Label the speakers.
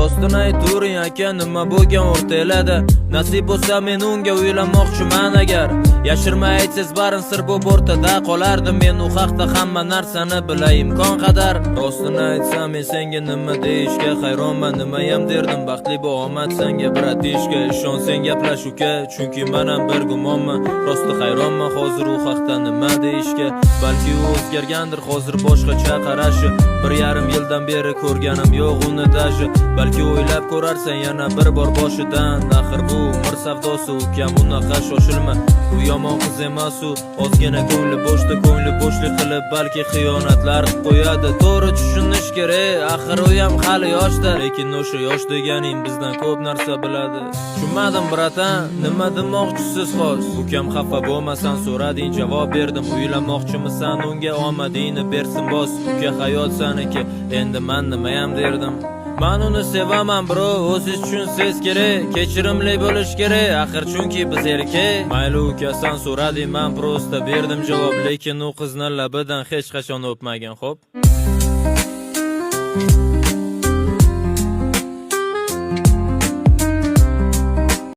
Speaker 1: rostini ayturing aka, nima bo'lgan o'rtalarda? Nasib bo'lsa men unga uylanmoqchiman agar. Yashirmay aytsiz barin sir bo'lib o'rtada qolardim. Men u haqda hamma narsani bilay imkon qadar. Rostini aytsam men senga nima deyishga hayronman. Nimayam derdim baxtli bu omad senga bratishka. Ishon sen gaplash uka, chunki men ham bir gumonman. Rosti hayronman hozir u haqda nima deyishga. Balki u o'zgargandir hozir boshqacha qarashi. 1,5 yildan beri ko'rganim yo'q uni daji. Balki o'ylab ko'rarsan yana bir bor boshidan. Axir bu umr savdosi ukam, unaqa shoshilma. U yomon qiz emas u, ozgina ko'ngli bo'shlik qilib balki xiyonatlar qilib qo'yadi. To'g'ri tushunish kerak, axir u ham hali yoshda. Lekin o'sha yosh deganing bizdan ko'p narsa biladi. Tushunmadim bratan, nima demoqchisiz xos? Ukam xafa bo'lmasan so'rading, javob berdim. Uylanmoqchimisan, unga omadingni bersin bos. Uka hayot saniki, endi men nima ham derdim. Men uni sevaman bro, o'zingiz tushunsangiz kerak. Kechirimli bo'lish kerak, axir chunki biz erkak. Mayli ukasan so'rading, men prosta berdim javob. Lekin u qizni labidan hech qachon o'pmagan, xo'p?